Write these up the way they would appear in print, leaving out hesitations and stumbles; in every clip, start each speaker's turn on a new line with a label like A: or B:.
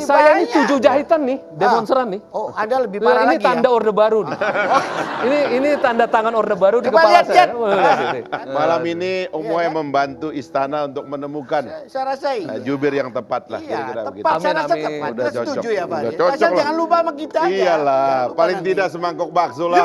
A: Saya ini 7 jahitan nih, demonstran nih.
B: Oh, Anda lebih parah
A: ini
B: lagi
A: tanda
B: ya?
A: Orde Baru nih. Ini tanda tangan Orde Baru di
B: Coba
A: kepala
B: lihat,
A: saya.
C: Malam ini Umoy membantu istana untuk menemukan
B: Saya rasa iya.
C: jubir yang tepat lah.
B: Iya,
C: kira-kira begitu.
B: tepat. Saya rasa
A: Amin,
B: tepat.
A: amin.
C: Udah
B: Saya setuju
C: cocok.
B: ya Pak.
C: Udah cocok
B: Asal
C: lah.
B: jangan lupa sama kita aja.
C: Iyalah,
B: Jangan lupa
C: paling
B: nanti.
C: tidak semangkok bakso lah.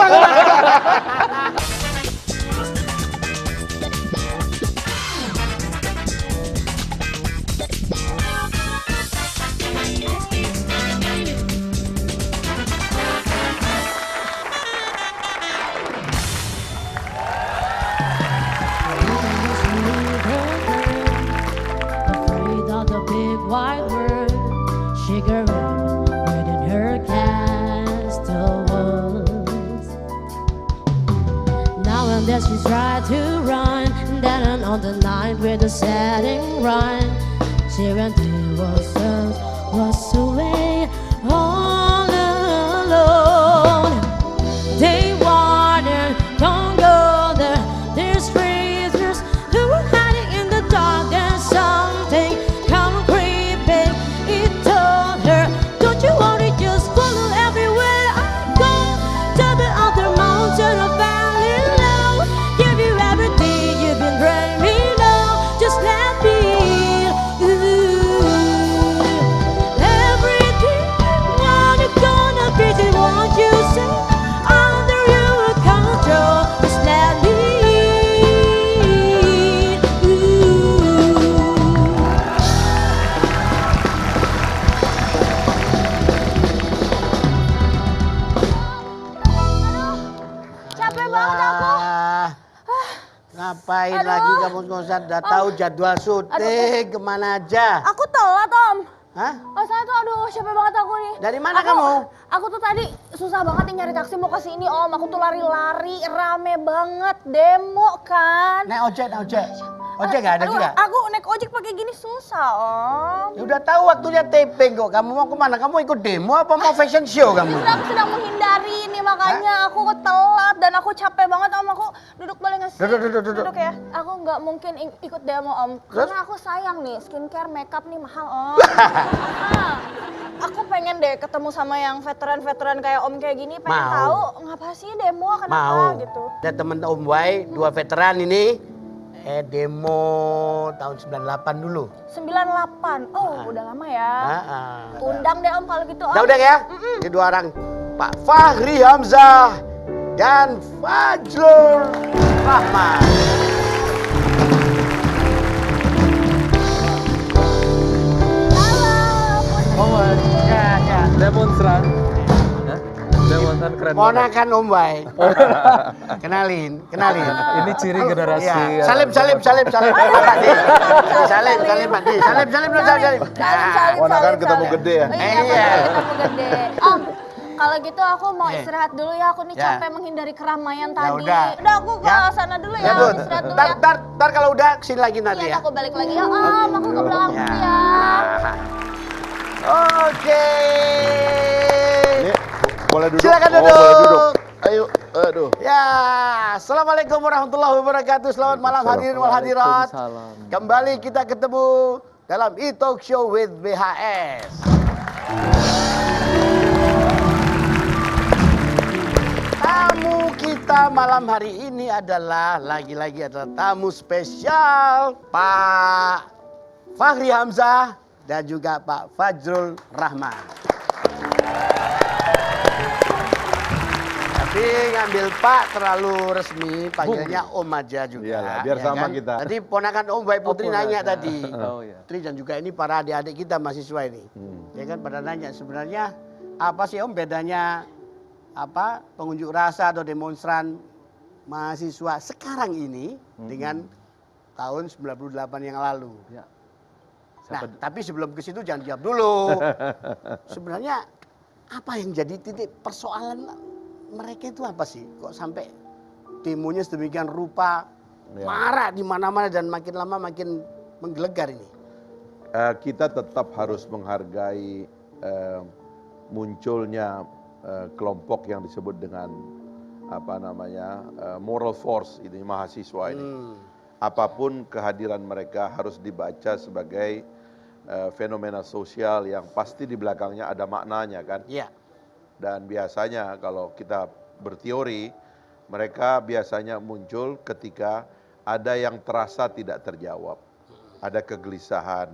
D: Afraid of the big wide world, shivering within her castle walls. Now and then she's tried to run, then on the night with the setting run, she went to was away all alone. They warned her, don't go there. There's strangers who are hiding in the dark. There's something come creeping. It told her, don't you worry, just follow everywhere I go. Top of the mountain or valley low. Give you everything you've been dreaming of. Just let me in. Everything you're gonna be, won't you say? Under your control, just let me
E: Capek banget aku.
B: Ngapain
E: Aduh.
B: lagi kamu ngosat? Udah tahu jadwal syuting kemana aja?
E: Aku telat, Om.
B: Hah?
E: Saya tuh aduh capek banget aku nih.
B: Dari mana kamu?
E: Aku tuh tadi susah banget nih nyari taksi mau ke sini, Om. Aku tuh lari-lari, rame banget, demo kan.
B: Naik ojek, naik ojek. Ojek nggak ada
E: Aduh,
B: juga?
E: Aku naik ojek pakai gini susah, Om.
B: Ya udah tahu waktunya taping kok. Kamu mau kemana? Kamu ikut demo apa mau fashion show kamu?
E: Aku sedang menghindari ini makanya aku telat dan aku capek banget, Om. Aku duduk boleh nggak sih?
B: Duduk.
E: ya. Aku nggak mungkin ikut demo, Om.
B: Terus?
E: Karena aku sayang nih, skincare, makeup nih mahal, Om. Aku pengen deh ketemu sama yang veteran-veteran kayak Om kayak gini, pengen
B: Mau.
E: tahu ngapa sih demo, kenapa
B: Mau.
E: gitu.
B: Ada temen Om Wai, 2 veteran ini. Demo tahun 98 dulu.
E: 98. Oh, udah lama ya. Undang deh, Om, kalau gitu, Om.
B: Udah ya? Ini 2 orang. Pak Fahri Hamzah dan Fajrul Rahman. Ya.
A: Demonstran. Hah? Demonstran keren banget.
B: Ponakan Om Wai. Kenalin.
A: Ini ciri generasi.
B: Iya. Salim. Pak Di. Salim Pak Di. Salim.
C: Ponakan ketemu gede ya?
B: Iya.
E: Ketemu gede. Om, kalau gitu aku mau istirahat dulu ya. Aku nih
B: Ya.
E: capek menghindari keramaian
B: Ya
E: tadi.
B: udah.
E: Aku ke sana dulu ya.
B: Ya, Bun.
E: Istirahat dulu
B: Ntar,
E: ya.
B: ntar kalau udah kesini lagi nanti
E: Iya,
B: ya.
E: aku balik lagi ya, Om. Aku ke belakang dulu ya.
B: Oke.
C: Ini boleh duduk?
B: Silakan
C: Oh, boleh
B: duduk.
C: duduk. Ayo, aduh.
B: Ya, assalamualaikum warahmatullahi wabarakatuh. Selamat malam hadirin wal hadirat.
A: Waalaikumsalam.
B: Kembali kita ketemu dalam e-talk show with BHS. Tamu kita malam hari ini adalah lagi-lagi adalah tamu spesial Pak Fahri Hamzah dan juga Pak Fajrul Rahman. Tapi ngambil Pak terlalu resmi, panggilnya Om aja juga.
C: Iyalah, biar sama kita.
B: Tadi ponakan Om Baik Putri nanya tadi.
A: Oh, iya.
B: Putri dan juga ini para adik-adik kita mahasiswa ini. Ya kan pada nanya sebenarnya apa sih Om bedanya apa pengunjuk rasa atau demonstran mahasiswa sekarang ini dengan tahun 98 yang lalu.
A: Ya.
B: Nah, tapi sebelum ke situ jangan jawab dulu. Sebenarnya apa yang jadi titik persoalan mereka itu apa sih? Kok sampai demonya sedemikian rupa, marah di mana-mana dan makin lama makin menggelegar ini?
C: Kita tetap harus menghargai munculnya kelompok yang disebut dengan apa namanya moral force ini mahasiswa ini. Apapun kehadiran mereka harus dibaca sebagai fenomena sosial yang pasti di belakangnya ada maknanya kan.
B: Iya.
C: Dan biasanya kalau kita berteori, mereka biasanya muncul ketika ada yang terasa tidak terjawab. Ada kegelisahan,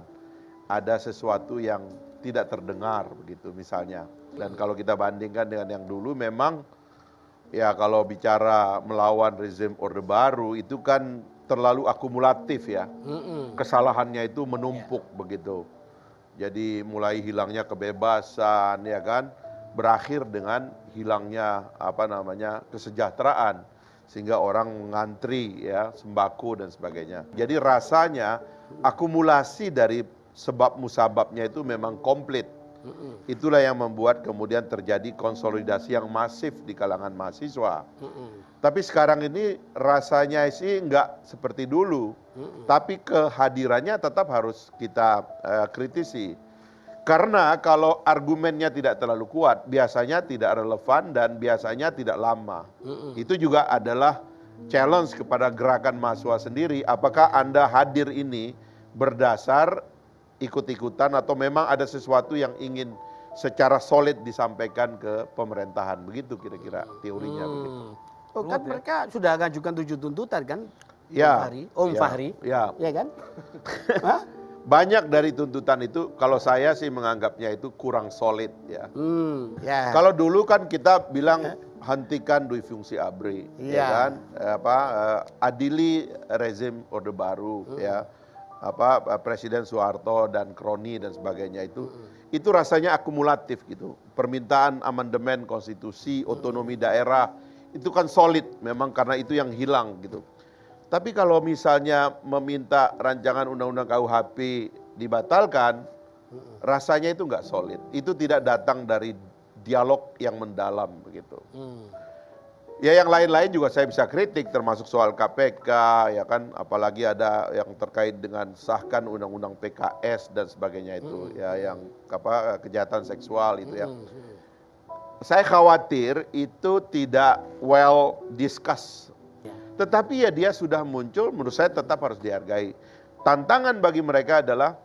C: ada sesuatu yang tidak terdengar begitu misalnya. Dan kalau kita bandingkan dengan yang dulu memang ya kalau bicara melawan rezim Orde Baru itu kan terlalu akumulatif ya. Kesalahannya itu menumpuk begitu. Jadi mulai hilangnya kebebasan ya kan, berakhir dengan hilangnya kesejahteraan sehingga orang mengantri ya sembako dan sebagainya. Jadi rasanya akumulasi dari sebab musababnya itu memang komplit. Itulah yang membuat kemudian terjadi konsolidasi yang masif di kalangan mahasiswa. Tapi sekarang ini rasanya sih enggak seperti dulu. Tapi kehadirannya tetap harus kita kritisi. Karena kalau argumennya tidak terlalu kuat, biasanya tidak relevan dan biasanya tidak lama. Itu juga adalah challenge kepada gerakan mahasiswa sendiri. Apakah Anda hadir ini berdasar ikut-ikutan atau memang ada sesuatu yang ingin secara solid disampaikan ke pemerintahan, begitu kira-kira teorinya begitu.
B: Oh kan mereka sudah ajukan 7 tuntutan kan?
C: Ya,
B: Om Fahri,
C: ya.
B: ya kan? Hah?
C: Banyak dari tuntutan itu kalau saya sih menganggapnya itu kurang solid ya.
B: Ya.
C: Kalau dulu kan kita bilang hentikan dui fungsi ABRI, ya kan? Adili rezim Orde Baru, ya. Presiden Soeharto dan kroni dan sebagainya itu rasanya akumulatif gitu. Permintaan amandemen konstitusi, otonomi daerah itu kan solid memang karena itu yang hilang gitu. Tapi kalau misalnya meminta rancangan undang-undang KUHP dibatalkan, rasanya itu nggak solid. Itu tidak datang dari dialog yang mendalam begitu. Ya yang lain-lain juga saya bisa kritik termasuk soal KPK ya kan, apalagi ada yang terkait dengan sahkan undang-undang PKS dan sebagainya itu ya, yang kejahatan seksual itu ya. Saya khawatir itu tidak well discussed. Tetapi ya dia sudah muncul, menurut saya tetap harus dihargai. Tantangan bagi mereka adalah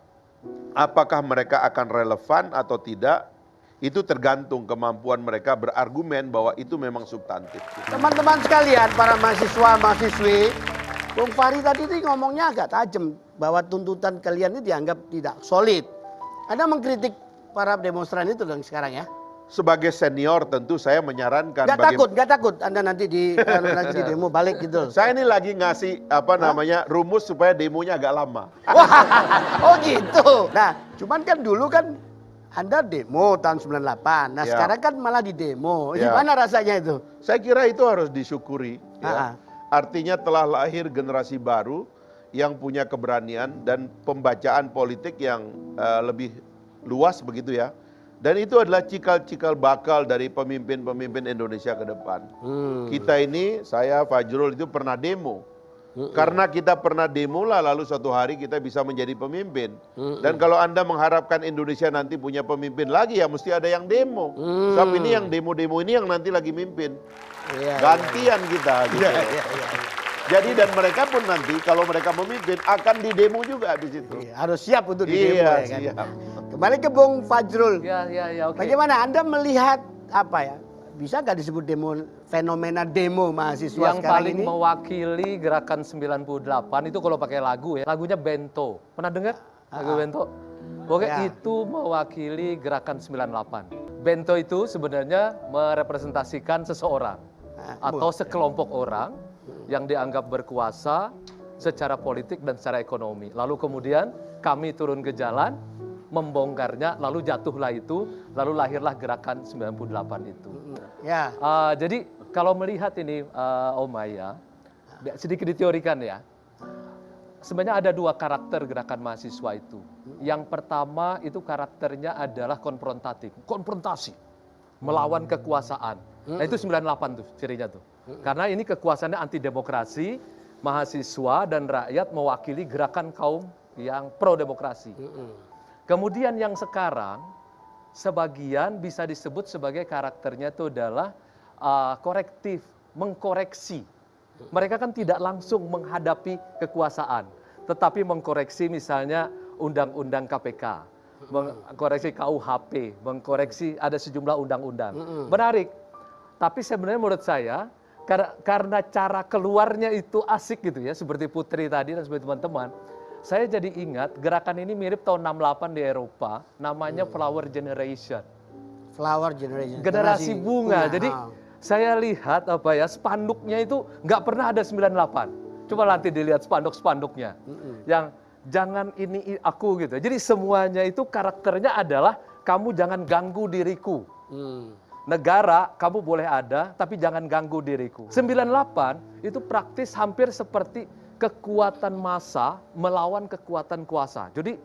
C: apakah mereka akan relevan atau tidak. Itu tergantung kemampuan mereka berargumen bahwa itu memang substantif.
B: Teman-teman sekalian, para mahasiswa-mahasiswi, Bung Fahri tadi itu ngomongnya agak tajam bahwa tuntutan kalian ini dianggap tidak solid. Anda mengkritik para demonstran itu dong sekarang ya?
C: Sebagai senior tentu saya menyarankan.
B: Gak takut Anda nanti di demo balik gitu.
C: Saya ini lagi ngasih rumus supaya demonya agak lama.
B: Wah, oh gitu. Nah, cuman kan dulu kan Anda demo tahun 98. Nah, sekarang kan malah di demo. Gimana rasanya itu?
C: Saya kira itu harus disyukuri. Ya. Artinya telah lahir generasi baru yang punya keberanian dan pembacaan politik yang lebih luas begitu ya. Dan itu adalah cikal-cikal bakal dari pemimpin-pemimpin Indonesia ke depan. Kita ini, saya Fajrul itu pernah demo. Karena kita pernah demo lah, lalu suatu hari kita bisa menjadi pemimpin. Dan kalau Anda mengharapkan Indonesia nanti punya pemimpin lagi, ya mesti ada yang demo. Sebab ini yang demo-demo ini yang nanti lagi mimpin. Gantian kita gitu. Jadi dan mereka pun nanti kalau mereka memimpin akan didemo juga di situ.
B: Harus siap untuk didemo ya kan.
C: Siap.
B: Kembali ke Bung Fajrul.
A: Oke.
B: Bagaimana Anda melihat bisa nggak disebut demo, fenomena demo mahasiswa
A: yang
B: sekarang
A: paling
B: ini?
A: mewakili gerakan 98 itu kalau pakai lagu ya, lagunya Bento. Pernah dengar lagu Bento? Pokoknya itu mewakili gerakan 98. Bento itu sebenarnya merepresentasikan seseorang atau sekelompok orang yang dianggap berkuasa secara politik dan secara ekonomi. Lalu kemudian kami turun ke jalan, membongkarnya, lalu jatuhlah itu, lalu lahirlah gerakan 98 itu.
B: Ya.
A: Jadi kalau melihat ini Om Maya, sedikit diteorikan ya. Sebenarnya ada 2 karakter gerakan mahasiswa itu. Yang pertama itu karakternya adalah konfrontasi, melawan kekuasaan. Nah itu 98 tuh cirinya tuh. Karena ini kekuasaannya anti demokrasi, mahasiswa dan rakyat mewakili gerakan kaum yang pro demokrasi. Kemudian yang sekarang, sebagian bisa disebut sebagai karakternya itu adalah korektif, mengkoreksi. Mereka kan tidak langsung menghadapi kekuasaan, tetapi mengkoreksi misalnya undang-undang KPK, mengkoreksi KUHP, mengkoreksi ada sejumlah undang-undang. Menarik. Tapi sebenarnya menurut saya karena cara keluarnya itu asik gitu ya, seperti Putri tadi dan seperti teman-teman. Saya jadi ingat gerakan ini mirip tahun 68 di Eropa, namanya Flower Generation.
B: Flower Generation.
A: Generasi bunga. Jadi saya lihat spanduknya itu nggak pernah ada 98. Coba nanti dilihat spanduk-spanduknya. Yang jangan ini aku gitu. Jadi semuanya itu karakternya adalah kamu jangan ganggu diriku. Negara kamu boleh ada tapi jangan ganggu diriku. 98 itu praktis hampir seperti kekuatan massa melawan kekuatan kuasa. Jadi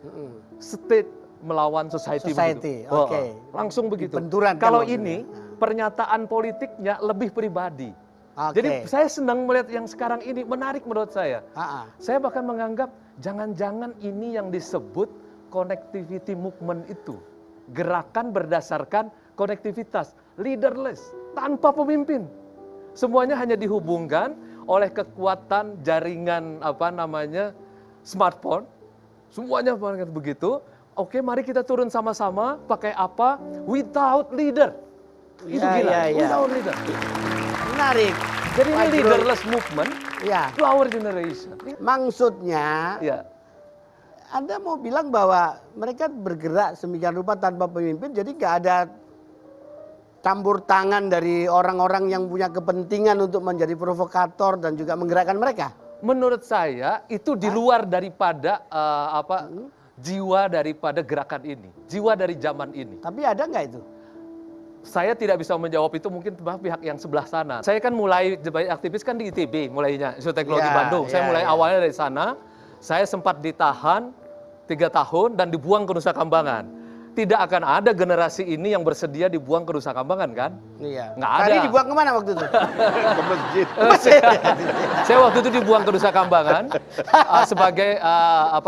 A: state melawan society begitu.
B: Oke.
A: Langsung begitu.
B: Benturan
A: Kalau
B: kan
A: ini pernyataan politiknya lebih pribadi.
B: Oke.
A: Jadi saya senang melihat yang sekarang ini menarik menurut saya. Saya bahkan menganggap jangan-jangan ini yang disebut connectivity movement itu. Gerakan berdasarkan konektivitas, leaderless, tanpa pemimpin. Semuanya hanya dihubungkan oleh kekuatan jaringan smartphone. Semuanya begitu. Oke, mari kita turun sama-sama pakai apa? Without leader. Itu gila. Without leader.
B: Menarik.
A: Jadi ini leaderless movement, Flower Generation.
B: Maksudnya, Anda mau bilang bahwa mereka bergerak semikian rupa tanpa pemimpin, jadi nggak ada campur tangan dari orang-orang yang punya kepentingan untuk menjadi provokator dan juga menggerakkan mereka?
A: Menurut saya itu di luar daripada jiwa daripada gerakan ini, jiwa dari zaman ini.
B: Tapi ada nggak itu?
A: Saya tidak bisa menjawab itu, mungkin pihak yang sebelah sana. Saya kan mulai aktivis kan di ITB, mulainya Institut Teknologi Bandung. Saya mulai awalnya dari sana. Saya sempat ditahan 3 tahun dan dibuang ke Nusa Kambangan. Tidak akan ada generasi ini yang bersedia dibuang ke Nusa Kambangan kan?
B: Iya.
A: Nggak ada.
B: Tadi dibuang kemana waktu itu?
C: Ke masjid.
A: Saya waktu itu dibuang ke Nusa Kambangan sebagai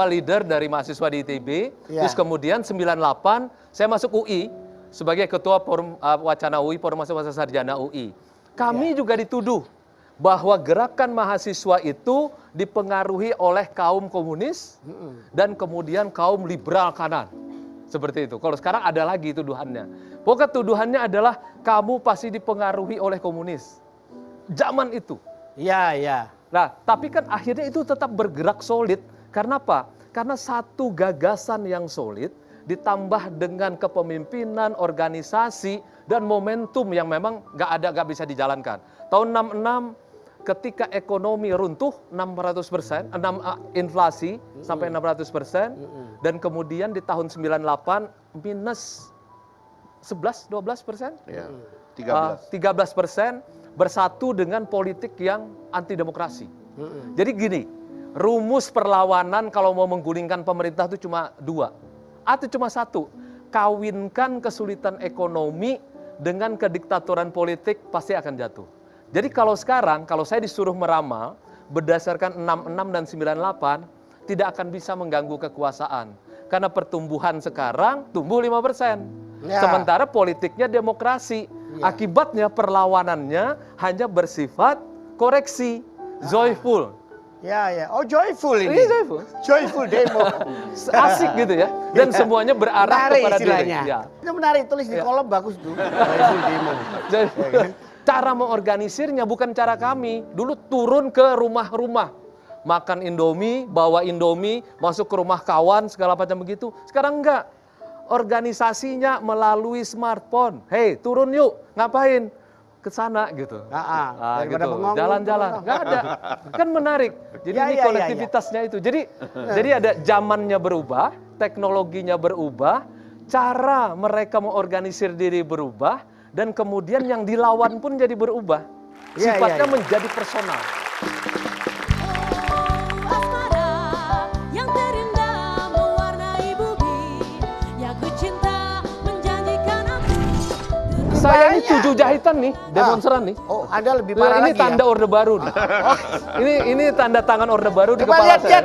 A: leader dari mahasiswa di ITB. Terus kemudian 98 saya masuk UI sebagai ketua forum wacana UI, forum mahasiswa sarjana UI. Kami juga dituduh bahwa gerakan mahasiswa itu dipengaruhi oleh kaum komunis dan kemudian kaum liberal kanan. Seperti itu. Kalau sekarang ada lagi tuduhannya. Pokoknya tuduhannya adalah kamu pasti dipengaruhi oleh komunis. Zaman itu.
B: Iya.
A: Nah, tapi kan akhirnya itu tetap bergerak solid. Karena apa? Karena satu gagasan yang solid ditambah dengan kepemimpinan, organisasi, dan momentum yang memang nggak bisa dijalankan. Tahun 66 ketika ekonomi runtuh 600%, inflasi sampai 600%, dan kemudian di tahun 98 minus 11-12%, 13% bersatu dengan politik yang anti demokrasi. Jadi gini, rumus perlawanan kalau mau menggulingkan pemerintah itu cuma 2. Atau cuma 1, kawinkan kesulitan ekonomi dengan kediktatoran politik pasti akan jatuh. Jadi kalau sekarang, kalau saya disuruh meramal berdasarkan 66 dan 98, tidak akan bisa mengganggu kekuasaan. Karena pertumbuhan sekarang tumbuh 5%. Sementara politiknya demokrasi. Akibatnya perlawanannya hanya bersifat koreksi, joyful.
B: Oh, joyful ini.
A: Ini joyful.
B: Joyful demo.
A: Asik gitu ya. Dan semuanya berarah
B: menarik
A: kepada
B: istilahnya.
A: diri.
B: Itu menarik, tulis di kolom bagus tuh. Joyful demo.
A: Cara mengorganisirnya bukan cara kami. Dulu turun ke rumah-rumah. Makan Indomie, bawa Indomie, masuk ke rumah kawan, segala macam begitu. Sekarang enggak. Organisasinya melalui smartphone. Hei, turun yuk. Ngapain? Ke sana gitu. Gitu. Jalan-jalan. Nggak ada. Kan menarik. Jadi ini konektivitasnya itu. Jadi ada zamannya berubah, teknologinya berubah, cara mereka mengorganisir diri berubah, dan kemudian yang dilawan pun jadi berubah. Sifatnya menjadi personal. Saya ini 7 jahitan nih, demonstran nih.
B: Oh, Anda lebih parah
A: ini
B: lagi
A: tanda
B: ya?
A: orde baru nih. Ini tanda tangan orde baru di
B: Coba
A: kepala
B: lihat,
A: saya.